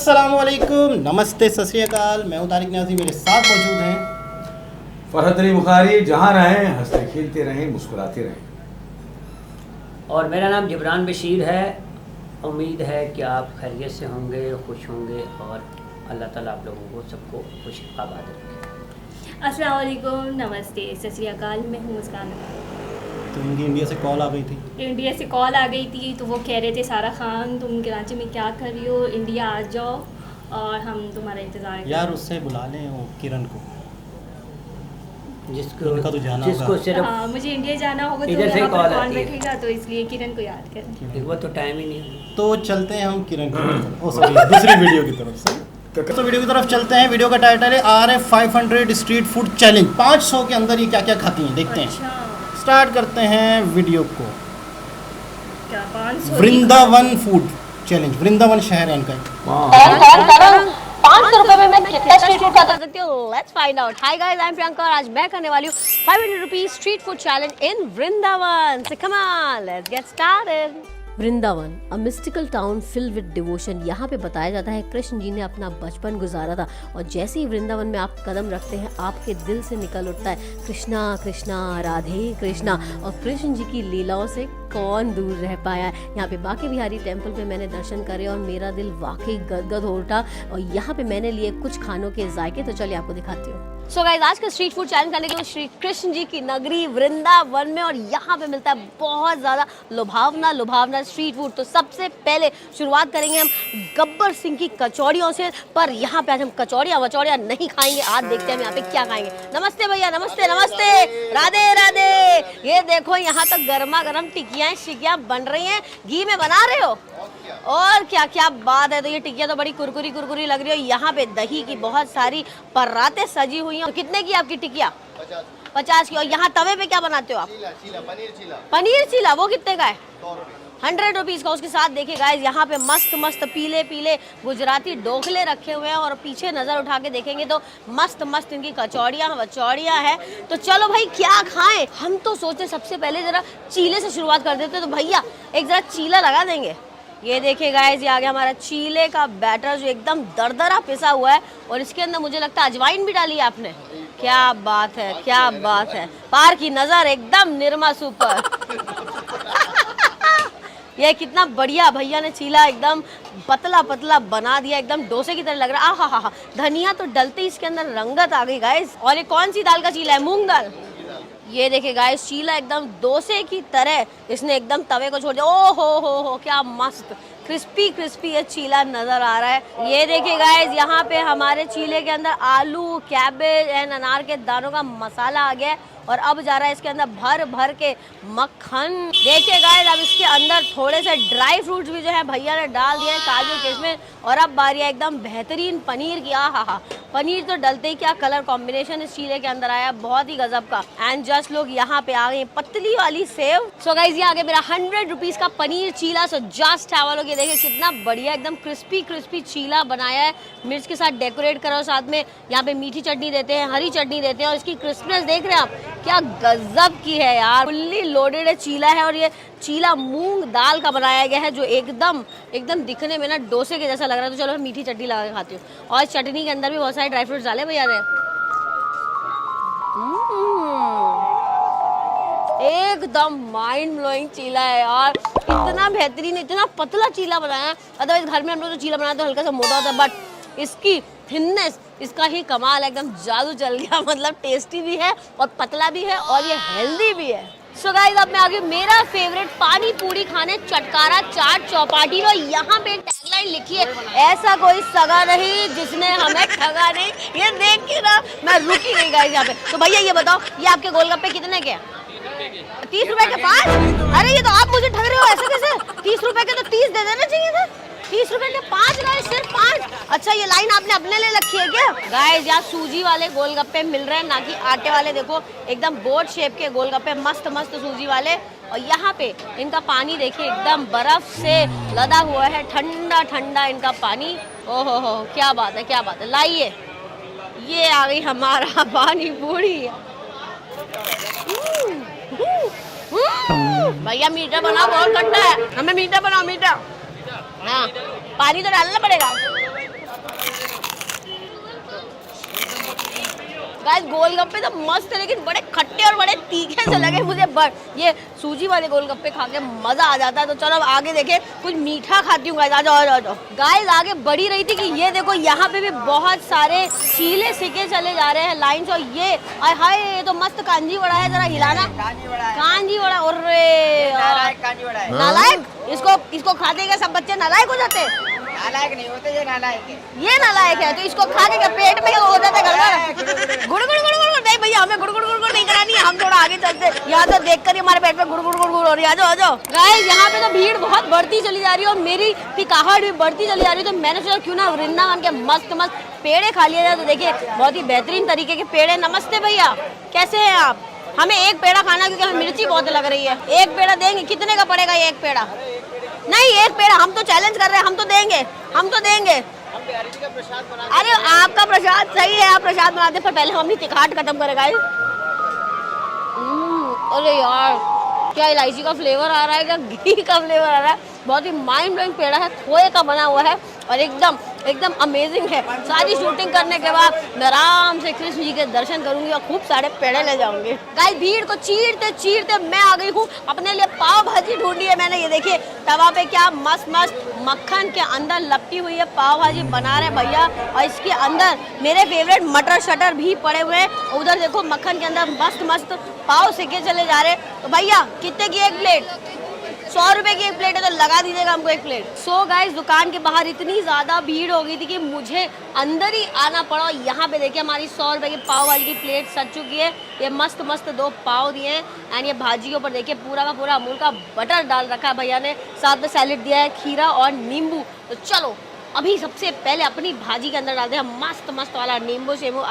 अस्सलामुअलैकुम, नमस्ते, सत श्री अकाल। मैं हूं तारिक न्याज़ी, मेरे साथ मौजूद हैं फरहत अली बुखारी। जहाँ रहें हंसते खेलते रहें, मुस्कुराते रहें। और मेरा नाम जिब्रान बशीर है। उम्मीद है कि आप खैरियत से होंगे, खुश होंगे और अल्लाह ताला आप लोगों को सबको खुश आबाद रखे। अस्सलाम वालेकुम, नमस्ते, सत श्री अकाल। मैं हूँ मुस्कान। तो इनकी इंडिया से कॉल आ गई थी। इंडिया से कॉल आ गई थी तो वो कह रहे थे सारा खान तुम कराची में क्या कर रही हो, इंडिया आ जाओ और हम तुम्हारा इंतज़ार करें। यार उससे बुला लें वो किरण को, जिसको उनका तो जाना जिसको होगा। सिर्फ हाँ, मुझे इंडिया जाना होगा तो इधर से यहाँ कॉल पर कौन आती है। बैठेगा, तो इसलिए किरण को याद करें। वो तो टाइम ही नहीं। तो चलते हैं हम किरण की तरफ, सॉरी दूसरी वीडियो की तरफ से। तो वीडियो की तरफ चलते हैं। वीडियो का टाइटल है RF 500 स्ट्रीट फूड चैलेंज। 500 के अंदर ये क्या क्या खाती हैं देखते हैं। अच्छा, स्टार्ट करते हैं वीडियो को। क्या 500? वृंदावन फूड चैलेंज, वृंदावन शहर है इनका। 500 रुपए में मैं कितना स्ट्रीट फूड खा सकती हूँ? Let's find out. Hi guys, I am Priyanka और आज मैं करने वाली हूँ 500 rupees street food challenge in Vrindavan. So come on, let's get started. Vrindavan, a mystical town filled with devotion. यहाँ पे बताया जाता है कृष्ण जी ने अपना बचपन गुजारा था और जैसे ही वृंदावन में आप कदम रखते हैं आपके दिल से निकल उठता है कृष्णा कृष्णा राधे कृष्णा। और कृष्ण जी की लीलाओं से कौन दूर रह पाया है। यहाँ पे बांके बिहारी टेम्पल पे मैंने दर्शन करे और मेरा दिल वाकई गदगद हो उठा। और यहाँ पे मैंने लिए कुछ खानों के जायके, तो चलिए आपको दिखाती हूँ। सो गाइस, आज का स्ट्रीट फूड चैलेंज करने के लिए श्री कृष्ण जी की नगरी वृंदावन में, और यहाँ पे मिलता है बहुत ज़्यादा लुभावना स्ट्रीट फूड। तो सबसे पहले शुरुआत करेंगे हम गब्बर सिंह की कचौड़ियों से। पर यहाँ पे आज हम कचौड़ियाँ नहीं खाएंगे। आज देखते हैं हम यहाँ पे क्या खाएंगे। नमस्ते भैया, नमस्ते नमस्ते, राधे राधे। ये देखो यहाँ तक गर्मा गर्म टिकियाँ शिकियाँ बन रही हैं। घी में बना रहे हो और क्या क्या बात है। तो ये टिकिया तो बड़ी कुरकुरी लग रही है। यहाँ पे दही की बहुत सारी परातें सजी हुई हैं। तो कितने की आपकी टिकिया? 50 की। और यहाँ तवे पे क्या बनाते हो आप? पनीर चीला। वो कितने का है? 100 रुपीज़ का। उसके साथ देखिए गाइस, यहाँ पे मस्त पीले गुजराती डोखले रखे हुए हैं और पीछे नज़र उठा के देखेंगे तो मस्त इनकी कचौड़ियाँ हैं। तो चलो भाई क्या खाएं। हम तो सोचते सबसे पहले ज़रा चीले से शुरुआत कर देते। तो भैया एक ज़रा चीला लगा देंगे। ये देखिए गाइस, ये आ गया हमारा चीले का बैटर जो एकदम दरदरा पिसा हुआ है और इसके अंदर मुझे लगता है अजवाइन भी डाली है आपने। क्या बात है, क्या बात है। पार की नज़र एकदम निर्मा सुपर। ये कितना बढ़िया भैया ने चीला एकदम पतला बना दिया, एकदम डोसे की तरह लग रहा है। आहा, धनिया तो डलते ही इसके अंदर रंगत आ गई गाइस। और ये कौन सी दाल का चीला है? मूंग दाल। ये देखिए गाइस, चीला एकदम डोसे की तरह इसने एकदम तवे को छोड़ दिया। ओ हो, क्या मस्त क्रिस्पी ये चीला नजर आ रहा है। ये देखिए गाइस, यहाँ पे हमारे चीले के अंदर आलू, कैबेज एंड अनार के दानों का मसाला आ गया है और अब जा रहा है इसके अंदर भर के मक्खन। देखिए गाइस, अब इसके अंदर थोड़े से ड्राई फ्रूट्स भी जो है भैया ने डाल दिए हैं, काजू किशमिश। और अब बारी है एकदम बेहतरीन पनीर की। आहा, पनीर तो डलते ही क्या कलर कॉम्बिनेशन इस चीले के अंदर आया, बहुत ही गजब का। एंड जस्ट लोग यहाँ पे आ गए पतली वाली सेव। सो गाइस, ये आगे मेरा 100 रुपीज का paneer cheela. So just have a look. ये देखिए कितना बढ़िया एकदम क्रिस्पी चीला बनाया है। मिर्च के साथ डेकोरेट करो, साथ में यहाँ पे मीठी चटनी देते हैं, हरी चटनी देते हैं और इसकी क्रिस्पनेस देख रहे हैं आप, क्या गजब की है यार। फुल्ली लोडेड चीला है और ये चीला मूंग दाल का बनाया गया है जो एकदम दिखने में ना डोसे के जैसा लग रहा है। तो चलो मैं मीठी चटनी लगा के खाती हूँ। और चटनी के अंदर भी बहुत सारे ड्राई फ्रूट्स डाले भैया ने। एकदम माइंड ब्लोइंग चीला है यार। इतना बेहतरीन, इतना पतला चीला बनाया है। अदरवाइज घर में हम लोग जो चीला बनाते हैं हल्का सा मोटा होता है, बट इसकी थिननेस, इसका ही कमाल है। एकदम जादू चल गया। मतलब टेस्टी भी है और पतला भी है और ये हेल्दी भी है। सो गाइस, अब मैं आगे मेरा फेवरेट पानी पूरी खाने चटकारा चाट चौपाटी। और यहाँ पे टैगलाइन लिखी है, ऐसा कोई सगा नहीं जिसने हमें ठगा नहीं। ये देख के ना मैं रुकी नहीं गाइस यहाँ पे। तो भैया ये बताओ, ये आपके गोलगप्पे कितने के? 30 रुपए के 5? अरे ये तो आप मुझे ठग रहे हो, ऐसे कैसे? 30 रुपए के तो 30 दे देना चाहिए था। 30 रुपए के 5 गाइस, सिर्फ 5। अच्छा, ये लाइन आपने अपने लिए रखी है क्या? गाइस, यहाँ सूजी वाले गोलगप्पे मिल रहे हैं, ना कि आटे वाले। देखो एकदम बोट शेप के गोलगप्पे, मस्त सूजी वाले। और यहाँ पे इनका पानी देखिए, एकदम बर्फ से लदा हुआ है, ठंडा इनका पानी। ओहो हो, क्या बात है। लाइए, ये आ गई हमारा पानी पूरी। भैया मीठा बनाओ, बहुत खट्टा है। हमें मीठा बनाओ, मीठा। हाँ, पानी तो डालना पड़ेगा। गाइस गोलगप्पे तो मस्त है लेकिन बड़े खट्टे और बड़े तीखे से लगे मुझे। ये सूजी वाले गोलगप्पे खा के मजा आ जाता है। तो चलो अब आगे देखे कुछ मीठा खाती हूँ गाइस। आ जाओ। गाइस आगे बढ़ी रही थी कि ये देखो यहाँ पे भी बहुत सारे चीले सिके चले जा रहे हैं लाइन से। और ये हाय ये तो मस्त कांजी वड़ा है, जरा हिलाना। कांजी वड़ा नालायक, इसको खाते क्या सब बच्चे नालायक हो जाते? नालायक नहीं होते, ये नालायक है। ये नालायक है तो इसको खा के क्या पेट में क्या हो जाता है गड़बड़? गुड़ नहीं भैया, हमें गुड़ नहीं करानी है, हम थोड़ा आगे चलते। यहाँ तो देखकर ही हमारे पेट में गुड़ हो रही है। आ जाओ। गाइस यहाँ पे तो भीड़ बहुत बढ़ती चली जा रही है और मेरी पिकाहट भी बढ़ती चली जा रही है। तो मैंने सोचा क्यों ना वृंदावन के मस्त पेड़े खा लिया जाए। तो देखिए बहुत ही बेहतरीन तरीके के पेड़े। नमस्ते भैया, कैसे हैं आप? हमें एक पेड़ा खाना क्योंकि हमें मिर्ची बहुत लग रही है। एक पेड़ा देंगे? कितने का पड़ेगा ये एक पेड़ा? नहीं एक पेड़ा, हम तो चैलेंज कर रहे हैं, हम तो देंगे। अरे आपका प्रसाद सही है, आप प्रसाद बना दे, पर पहले हम अपनी तिखाट खत्म करेगा। अरे यार क्या इलायची का फ्लेवर आ रहा है, क्या घी का फ्लेवर आ रहा है। बहुत ही माइंड ब्लोइंग पेड़ा है, खोए का बना हुआ है और एकदम अमेजिंग है। सारी शूटिंग करने के बाद मैं आराम से कृष्ण जी के दर्शन करूंगी और खूब सारे पेड़े ले जाऊंगी। गाइस भीड़ को चीरते मैं आ गई हूँ। अपने लिए पाव भाजी ढूंढी है मैंने। ये देखिए तवा पे क्या मस्त मक्खन के अंदर लपटी हुई है पाव भाजी बना रहे भैया। और इसके अंदर मेरे फेवरेट मटर शटर भी पड़े हुए हैं। उधर देखो मक्खन के अंदर मस्त पाव सेके चले जा रहे। तो भैया कितने की एक प्लेट? 100 रुपए की एक प्लेट है तो लगा दीजिएगा हमको एक प्लेट। सो गाइस दुकान के बाहर इतनी ज़्यादा भीड़ हो गई थी कि मुझे अंदर ही आना पड़ा। यहाँ पे देखिए हमारी 100 रुपए की पाव भाजी की प्लेट सज चुकी है। ये मस्त 2 पाव दिए हैं एंड ये भाजी के ऊपर देखिए पूरा का पूरा अमूल का बटर डाल रखा है भैया ने। साथ में सैलेड दिया है, खीरा और नींबू। तो चलो अभी सबसे पहले अपनी भाजी के अंदर डालते हैं मस्त वाला नींबू शेंबू।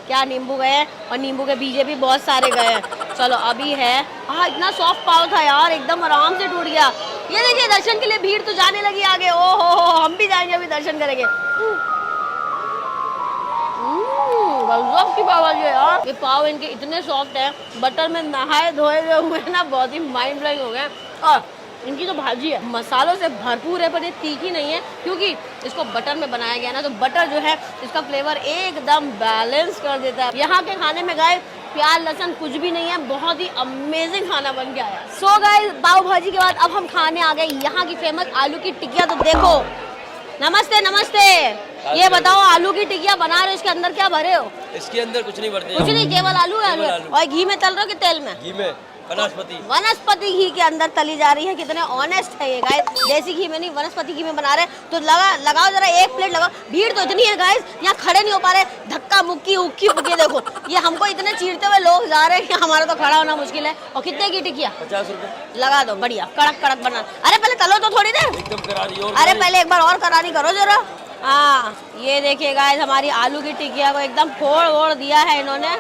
क्या नींबू गए हैं और नींबू के बीजे भी बहुत सारे गए हैं। चलो अभी है। इतना सॉफ्ट पाव था यार, एकदम आराम से टूट गया। ये देखिए दर्शन के लिए भीड़ तो जाने लगी आगे। ओहो हम भी जाएंगे, अभी दर्शन करेंगे। गजब की पाव भाजी है यार। ये पाव इनके इतने सॉफ्ट है, बटर में नहाए धोए हुए ना, बहुत ही माइंड ब्लोइंग हो गए। और इनकी जो भाजी है मसालों से भरपूर है, पर ये तीखी नहीं है क्योंकि इसको बटर में बनाया गया ना। तो बटर जो है इसका फ्लेवर एकदम बैलेंस कर देता है। यहाँ के खाने में गाइस प्याज लहसुन कुछ भी नहीं है, बहुत ही अमेजिंग खाना बन के आया। सो गाइस पाव भाजी के बाद अब हम खाने आ गए यहाँ की फेमस आलू की टिकिया। तो देखो नमस्ते। ये बताओ आलू की टिकिया बना रहे हो, इसके अंदर क्या भरे हो? इसके अंदर कुछ नहीं भरते, कुछ नहीं, केवल आलू है। और घी में तल रहे हो कि तेल में? घी में वनस्पति घी के अंदर तली जा रही है। कितने ऑनेस्ट है ये गाइस, देसी घी में नहीं वनस्पति घी में बना रहे हैं। तो लगाओ जरा एक प्लेट लगाओ। भीड़ तो इतनी है गाइस, यहाँ खड़े नहीं हो पा रहे, धक्का मुक्की उक्की देखो ये हमको इतने चीरते हुए लोग जा रहे हैं कि हमारा तो खड़ा होना मुश्किल है। और कितने की टिकिया? 50 रुपए लगा दो, बढ़िया कड़क बना। अरे पहले तलो तो थोड़ी देर, एकदम करारी। अरे पहले एक बार और करारी करो जरा। ये देखिए गाइस हमारी आलू की टिकिया को एकदम फोड़ दिया है इन्होंने।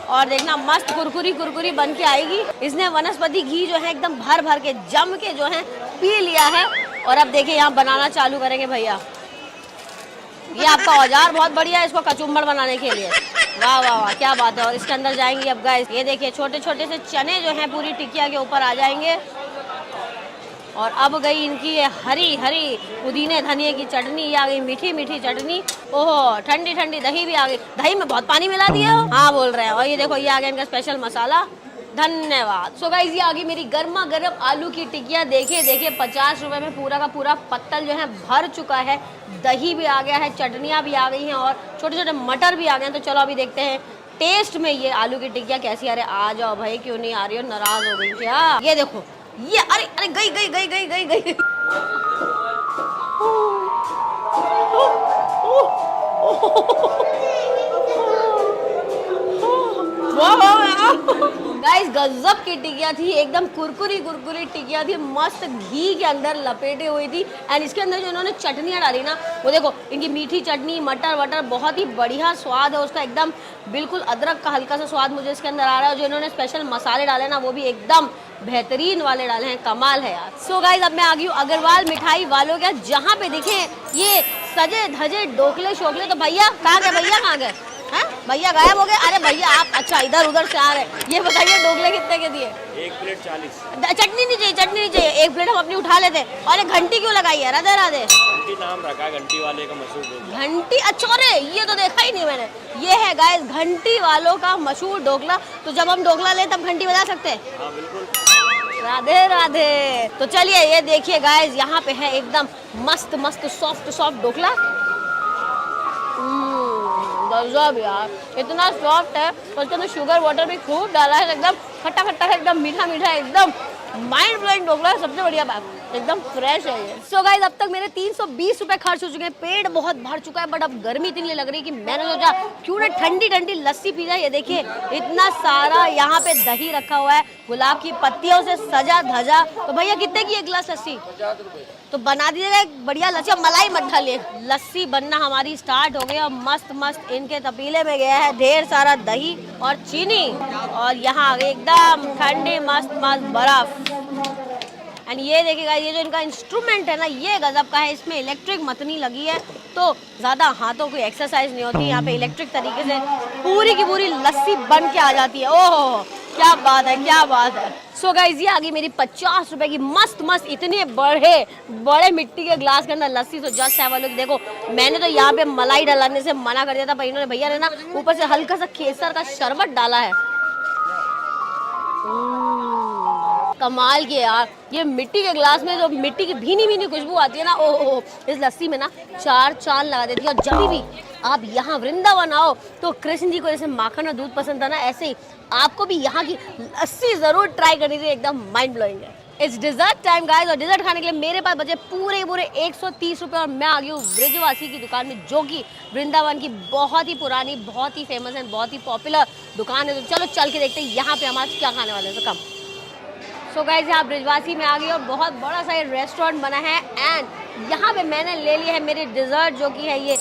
और देखना मस्त कुरकुरी बन के आएगी। इसने वनस्पति घी जो है एकदम भर के जम के जो है पी लिया है। और अब देखिए यहाँ बनाना चालू करेंगे भैया। ये आपका औजार बहुत बढ़िया है इसको कचुम्बर बनाने के लिए। वाह क्या बात है। और इसके अंदर जाएंगे अब गाइस, ये देखिए छोटे से चने जो हैं पूरी टिकिया के ऊपर आ जाएंगे। और अब गई इनकी ये हरी पुदीने धनिए की चटनी। आ गई मीठी चटनी। ओहो ठंडी दही भी आ गई। दही में बहुत पानी मिला दिया हो। हाँ बोल रहे हैं। और ये देखो ये आ गया इनका स्पेशल मसाला। धन्यवाद। सो गाइस ये आ गई मेरी गर्मा गर्म आलू की टिकिया। देखिए 50 रुपए में पूरा का पूरा पत्तल जो है भर चुका है। दही भी आ गया है, चटनियाँ भी आ गई हैं और छोटे मटर भी आ गए हैं। तो चलो अभी देखते हैं टेस्ट में ये आलू की टिकिया कैसी आ रही है। आ जाओ भाई, क्यों नहीं आ रही हो, नाराज हो गई क्या? ये देखो ये अरे गई। गाइस गजब की टिकिया थी, एकदम कुरकुरी टिकिया थी, मस्त घी के अंदर लपेटे हुई थी। एंड इसके अंदर जो इन्होंने चटनियाँ डाली ना, वो देखो इनकी मीठी चटनी, मटर वटर, बहुत ही बढ़िया स्वाद है उसका। एकदम बिल्कुल अदरक का हल्का सा स्वाद मुझे इसके अंदर आ रहा है। और जो इन्होंने स्पेशल मसाले डाले ना वो भी एकदम बेहतरीन वाले डाले हैं, कमाल है यार। सो गाइस अब मैं आ गई हूँ अग्रवाल मिठाई वालों के, जहाँ पे देखें ये सजे धजे डोकले शोकले। तो भैया कहाँ गए? हैं? भैया गायब हो गए। अरे भैया आप अच्छा इधर उधर से आ रहे हैं। ये बताइए ढोकले कितने के दिए? 1 प्लेट 40। चटनी नहीं चाहिए, चटनी नहीं चाहिए, 1 प्लेट हम अपनी उठा लेते। और ये घंटी क्यों लगाई है? राधे राधे। घंटी नाम रखा घंटी वाले का मशहूर ढोकला। घंटी, अच्छा अरे ये तो देखा ही नहीं मैंने। ये है गाइस घंटी वालों का मशहूर ढोकला। तो जब हम ढोकला ले तब घंटी बजा सकते हैं? हाँ बिल्कुल। राधे राधे। तो चलिए ये देखिए गाइस यहाँ पे है एकदम मस्त मस्त सॉफ्ट सॉफ्ट ढोकला। गजब यार, इतना सॉफ्ट है। और उसके अंदर शुगर वाटर भी खूब डाला है, एकदम खट्टा खट्टा है, एकदम मीठा मीठा, एकदम माइंड ब्लोइंग ढोकला है। सबसे बढ़िया बात एकदम फ्रेश है ये। सो गाइस अब तक मेरे 320 रुपए खर्च हो चुके हैं। पेट बहुत भर चुका है, बट अब गर्मी इतनी लग रही है कि मैंने सोचा क्यों ना ठंडी ठंडी लस्सी पी जाए। ये देखिए इतना सारा यहाँ पे दही रखा हुआ है, गुलाब की पत्तियों से सजा धजा। तो भैया कितने की 1 गिलास लस्सी? 50 रुपए। तो बना दीजिएगा एक बढ़िया लस्सी। अब मलाई मत डालिए। लस्सी बनना हमारी स्टार्ट हो गई और मस्त मस्त इनके तपीले में गया है ढेर सारा दही और चीनी, और यहाँ एकदम ठंडी मस्त मस्त बर्फ। एंड ये देखिएगा ये जो इनका इंस्ट्रूमेंट है ना, ये गजब का है। इसमें इलेक्ट्रिक मतनी लगी है, तो ज़्यादा हाथों की एक्सरसाइज नहीं होती। यहाँ पे इलेक्ट्रिक तरीके से पूरी की पूरी लस्सी बन के आ जाती है। ओह क्या बात है, क्या बात है। सो गाइस ये आ गई मेरी 50 रुपए की मस्त मस्त इतने बड़े मिट्टी के ग्लास के अंदर लस्सी। तो जस्ट है वालों, देखो मैंने तो यहाँ पे मलाई डलाने से मना कर दिया था, पर इन्होंने भैया ने ना ऊपर से हल्का सा केसर का शरबत डाला है। कमाल की यार, ये मिट्टी के ग्लास में जो मिट्टी की भीनी भीनी खुशबू आती है ना, ओह इस लस्सी में ना 4 चांद लगा देती है। और जब भी आप यहाँ वृंदावन आओ तो कृष्ण जी को जैसे माखन और दूध पसंद था ना, ऐसे ही आपको भी यहाँ की लस्सी जरूर ट्राई करनी चाहिए, एकदम माइंड ब्लोइंग है। इट्स डिजर्ट टाइम गाइस, और डिजर्ट खाने के लिए मेरे पास बचे पूरे 130 रुपए, और मैं आ गई हूँ ब्रिजवासी की दुकान में, जो कि वृंदावन की बहुत ही पुरानी, बहुत ही फेमस एंड बहुत ही पॉपुलर दुकान है। तो चलो चल के देखते हैं यहाँ पे हम आज क्या खाने वाले हैं। तो कम सो गाइस यहाँ ब्रिजवासी में आ गई और बहुत बड़ा सा ये रेस्टोरेंट बना है। एंड यहाँ पे मैंने ले लिया है मेरे डिज़र्ट, जो कि है ये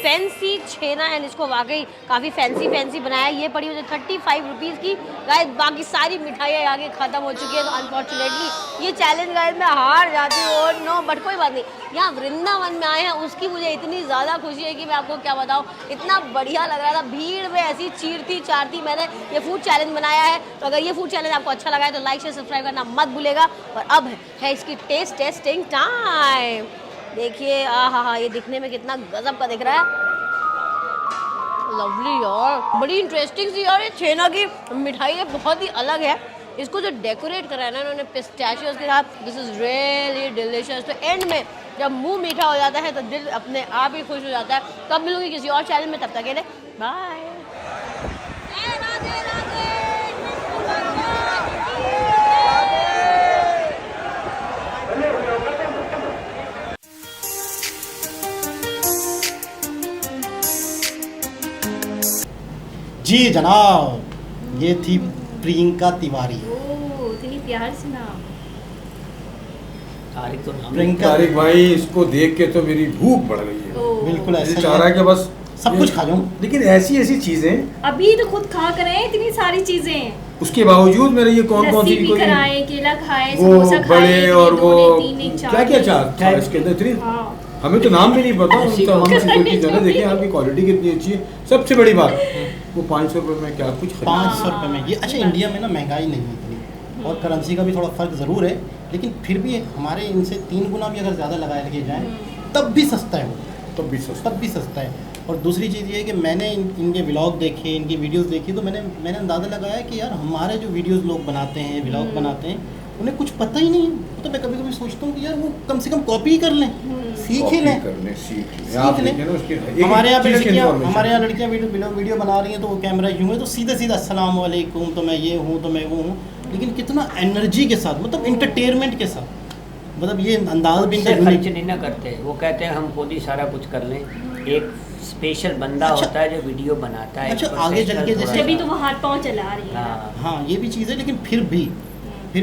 फैंसी छेना है। इसको वाकई काफ़ी फैंसी बनाया है। ये पड़ी मुझे 35 रुपीज़ की। गाइस बाकी सारी मिठाइयाँ आगे ख़त्म हो चुकी है, तो अनफॉर्चुनेटली ये चैलेंज गाइस मैं हार जाती हूँ। और नो बट कोई बात नहीं, यहाँ वृंदावन में आए हैं उसकी मुझे इतनी ज़्यादा खुशी है कि मैं आपको क्या बताऊँ। इतना बढ़िया लग रहा था, भीड़ में ऐसी चीरती चारती मैंने ये फूड चैलेंज बनाया है। तो अगर ये फूड चैलेंज आपको अच्छा लगा है तो लाइक शेयर सब्सक्राइब करना मत भूलेगा। और अब है इसकी टेस्टिंग टाइम। देखिए हाँ, ये दिखने में कितना गजब का दिख रहा है। लवली यार, बड़ी इंटरेस्टिंग सी यार ये छेना की मिठाई है, बहुत ही अलग है। इसको जो डेकोरेट करा है ना इन्होंने पिस्ताशियोज के साथ, दिस इज रियली डिलीशियस। तो एंड में जब मुंह मीठा हो जाता है तो दिल अपने आप ही खुश हो जाता है। कब मिलूंगी किसी और चैनल में, तब तक के लिए बाय। जी जनाब, ये थी प्रियंका तिवारी। ओह इतनी प्यार से नाम। तारिक तो नाम प्रियंका तारिक भाई, इसको देख के तो मेरी भूख बढ़ गई है। ओह, बिल्कुल ऐसा मुझे ही चाह रहा है कि बस सब कुछ खा जाऊं, लेकिन ऐसी चीजें, अभी तो खुद खा कर आए इतनी सारी चीजें। उसके बावजूद मेरे ये कौन लस्सी सी पी कर आए, केला खाए, वो समोसा खाए, बड़े और वो क्या क्या क्या चाह इसके अंदर इतनी, हाँ। हमें तो नाम भी नहीं पता। ऐसी उनका हम बात चीज़ जाने, देखिए आपकी क्वालिटी कितनी अच्छी है। सबसे बड़ी बात वो 500 रुपये में क्या कुछ 500 रुपये में ये। अच्छा इंडिया में ना महंगाई नहीं है इतनी, और करेंसी का भी थोड़ा फ़र्क ज़रूर है, लेकिन फिर भी हमारे इनसे 3 गुना भी अगर ज़्यादा लगाए लगे जाएँ तब भी सस्ता है वो, तब भी सस्ता है। और दूसरी चीज़ ये है कि मैंने इनके व्लॉग देखे, इनकी वीडियोस देखी, तो मैंने अंदाज़ा लगाया कि यार हमारे जो वीडियोस लोग बनाते हैं, व्लॉग बनाते हैं, उन्हें कुछ पता ही नहीं है। तो मैं कभी कभी सोचता हूँ कि यार वो कम से कम कॉपी ही कर लें, सीख ही लें। हमारे यहाँ लड़कियाँ वीडियो बना रही हैं तो वो कैमरा यूँ है तो सीधा अस्सलाम वालेकुम, तो मैं ये हूँ तो मैं वो हूँ, लेकिन कितना एनर्जी के साथ, मतलब इंटरटेनमेंट के साथ, मतलब ये अंदाज भी इनका खर्च नहीं ना करते। वो कहते हैं हम खुद ही सारा कुछ कर लें। एक स्पेशल बंदा होता है जो वीडियो बनाता है। अच्छा, आगे चल के जैसे तभी तो वो हाथ पाँव चला रही है। हाँ ये भी चीज़ है, लेकिन फिर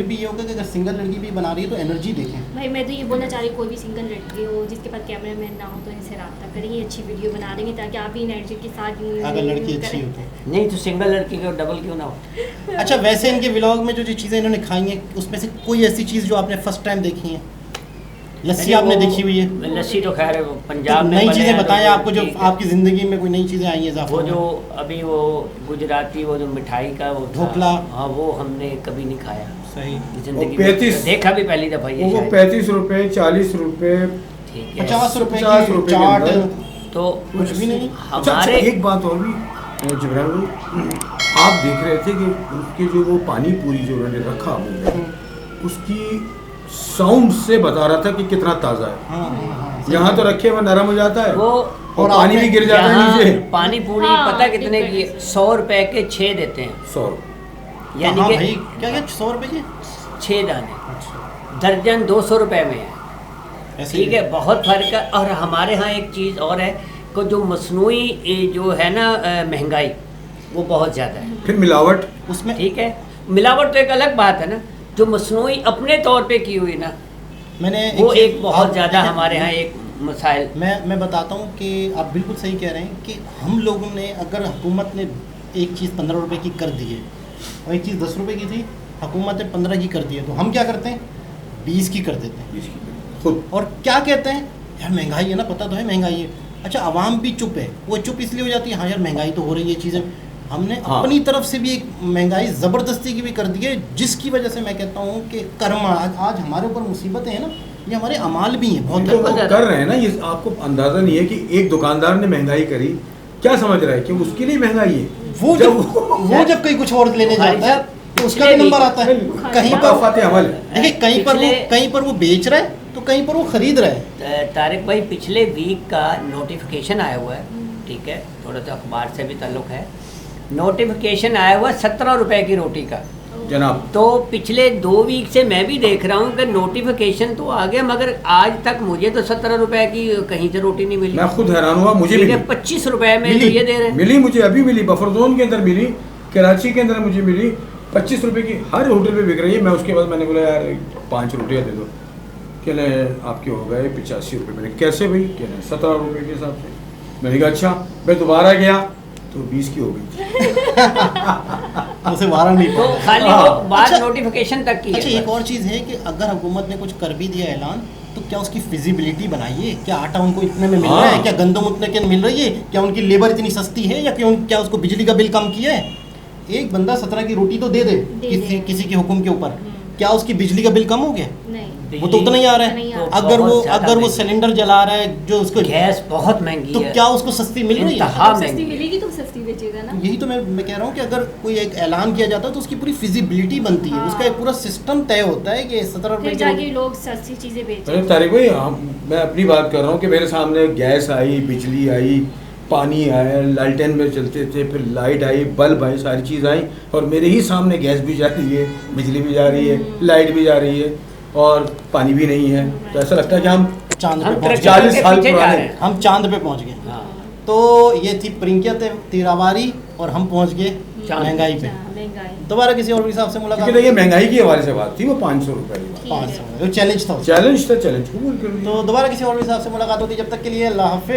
भी ये होगा कि अगर सिंगल लड़की भी बना रही है तो एनर्जी देखें। भाई मैं तो ये बोलना चाह रही हूँ, कोई भी सिंगल लड़की हो जिसके पास कैमरा मैन ना हो तो इनसे रब्ता करेंगे, अच्छी वीडियो बना देंगे, ताकि आप भी एनर्जी के साथ अगर लड़की अच्छी हो तो। नहीं तो सिंगल लड़की को डबल क्यों ना हो। अच्छा वैसे इनके व्लॉग में जो चीज़ें इन्होंने खाई हैं, उसमें से कोई ऐसी चीज़ जो आपने फर्स्ट टाइम देखी है लस्सी आपने देखी हुई है? लस्सी तो खैर तो पंजाब में नई बने चीज़ें हैं, बताएं तो आपको, जो ठीक है। आपकी ज़िंदगी में कोई नई चीज़ें आई हैं इजाफा वो हुआ? जो अभी वो गुजराती वो जो मिठाई का वो था, ढोकला। हाँ वो हमने कभी नहीं खाया सही। जिंदगी वो 35 में, देखा भी पहली दफा ये वो शायद। 35 रुपए 40 रुपए। ठीक है 50 रुपए 50 की रुपए के चाट, अंदर। तो कुछ भी नहीं। अच्छा, हमारे एक बात और भी जिब्रान भाई, आप देख रहे थे कि उसके जो वो पानी पूरी जो उन्होंने रखा हुआ उसकी साउंड से बता रहा था कि कितना ताज़ा है। हाँ, हाँ, हाँ, सही यहाँ तो है। रखे हुए नरम हो जाता है वो और पानी भी गिर जाता है यहाँ नीचे। पानी पूरी हाँ, पता कितने की difference। 100 रुपए के 6 देते हैं, 100 यानी हाँ कि भाई, क्या क्या 100 रुपए की? 6 दाने, अच्छा, दर्जन 200 रुपए में है। ऐसे ठीक है, बहुत फर्क है। और हमारे यहाँ एक चीज़ और है कि जो मसनूई जो है ना महंगाई वो बहुत ज़्यादा है। फिर मिलावट। उसमें ठीक है, मिलावट तो एक अलग बात है ना, जो मसनूई अपने तौर पे की हुई ना मैंने वो चीज़- एक बहुत आप ज़्यादा देखें, हमारे यहाँ एक मसाइल। मैं बताता हूँ कि आप बिल्कुल सही कह रहे हैं कि हम लोगों ने, अगर हुकूमत ने एक चीज़ 15 रुपए की कर दी है और एक चीज़ 10 रुपए की थी, हुकूमत ने 15 की कर दी है, तो हम क्या करते हैं 20 की कर देते हैं। खुद और क्या कहते हैं, यार महंगाई है ना, पता तो है महंगाई है। अच्छा, आवाम भी चुप है, वो चुप इसलिए हो जाती है, हाँ यार महंगाई तो हो रही है, चीज़ें हमने हाँ। अपनी तरफ से भी एक महंगाई ज़बरदस्ती की भी कर दी है, जिसकी वजह से मैं कहता हूँ कि कर्म आज हमारे ऊपर मुसीबतें हैं ना, ये हमारे अमाल भी हैं बहुत तो वो ज़्यादा। कर रहे हैं ना, ये आपको अंदाजा नहीं है कि एक दुकानदार ने महंगाई करी, क्या समझ रहा है कि उसके लिए महंगाई है। वो जब कहीं कुछ और लेने भाई जाता है साहब, तो उसका भी नंबर आता है। कहीं पर मुकाफ़ात अमल है। देखिए, कहीं पर वो बेच रहा है तो कहीं पर वो खरीद रहा है। तारिक भाई, पिछले वीक का नोटिफिकेशन आया हुआ है, ठीक है, थोड़ा सा अखबार से भी ताल्लुक़ है। नोटिफिकेशन आया हुआ 17 रुपए की रोटी का। जनाब तो पिछले 2 वीक से मैं भी देख रहा हूँ कि नोटिफिकेशन तो आ गया, मगर आज तक मुझे तो 17 रुपए की कहीं से रोटी नहीं मिली। मैं खुद हैरान हुआ, मुझे ठीक मिली। है, 25 रुपए में तो मिली ये दे रहे हैं। मिली मुझे, अभी मिली, बफर जोन के अंदर मिली, कराची के अंदर मुझे मिली 25 रुपए की, हर होटल पे बिक रही है। मैं उसके बाद मैंने बोला यार 5 रोटियाँ दे दो, कहने आपके हो गए 85 रुपये। मैंने कैसे भाई, कहने 17 रुपये के हिसाब से। मैंने कहा अच्छा। मैं दोबारा गया तो 20 की हो गई थी। उसे वारा नहीं तो पड़ा। खाली हाँ। वो बात अच्छा, नोटिफिकेशन तक की अच्छा, है। एक और चीज़ है कि अगर हुकूमत ने कुछ कर भी दिया ऐलान, तो क्या उसकी फिजिबिलिटी बनाइए, क्या आटा उनको इतने में मिल रहा है, हाँ। क्या गंदम उतने के मिल रही है, क्या उनकी लेबर इतनी सस्ती है, या क्या उसको बिजली का बिल कम किया है। एक बंदा 17 की रोटी तो दे दे किसी के हुक्म के ऊपर, क्या उसकी बिजली का बिल कम हो गया? नहीं, वो तो उतना ही आ रहा नहीं है। आ रहा। अगर बहुत वो ज़्यादा अगर वो महंगी। सिलेंडर जला रहा है जो उसको, गैस बहुत महंगी तो है। क्या उसको सस्ती मिल रही है? इंतहा सस्ती महंगी है। मिलेगी तो सस्ती बेचेगा ना। यही तो मैं कह रहा हूँ कि अगर कोई एक ऐलान किया जाता है तो उसकी पूरी फिजिबिलिटी बनती है, हाँ। उसका एक पूरा सिस्टम तय होता है कि 17 रुपए फिर की जाके रोटी- लोग सस्ती चीजें बेचें। अरे तारिक भाई, मैं अपनी बात कर रहा हूँ कि मेरे सामने गैस आई, बिजली आई, पानी आया, लालटेन में चलते थे, फिर लाइट आई, बल्ब आई, सारी चीज़ आई, और मेरे ही सामने गैस भी जा रही है, बिजली भी जा रही है, लाइट भी जा रही है, और पानी भी नहीं है। तो ऐसा लगता है कि हम चांद पे हम पहुंच तरक्की गए। 40 के साल पीछे जा पुराने। रहे हैं। हम चांद पे पहुंच गए। हाँ। तो ये थी प्रिंकिया तिरावारी, और हम पहुंच गए चांद। महंगाई पे। हाँ, महंगाई। दोबारा किसी और हिसाब से मुलाकात क्योंकि देखिए महंगाई के हवाले से बात थी, वो 500 रुपये की बात, ठीक है। 500 चैलेंज था। चैलेंज था, चैलेंज कबूल कर लिया। तो दोबारा किसी और हिसाब से मुलाकात होती है, जब तक के लिए अल्लाह हाफिज़।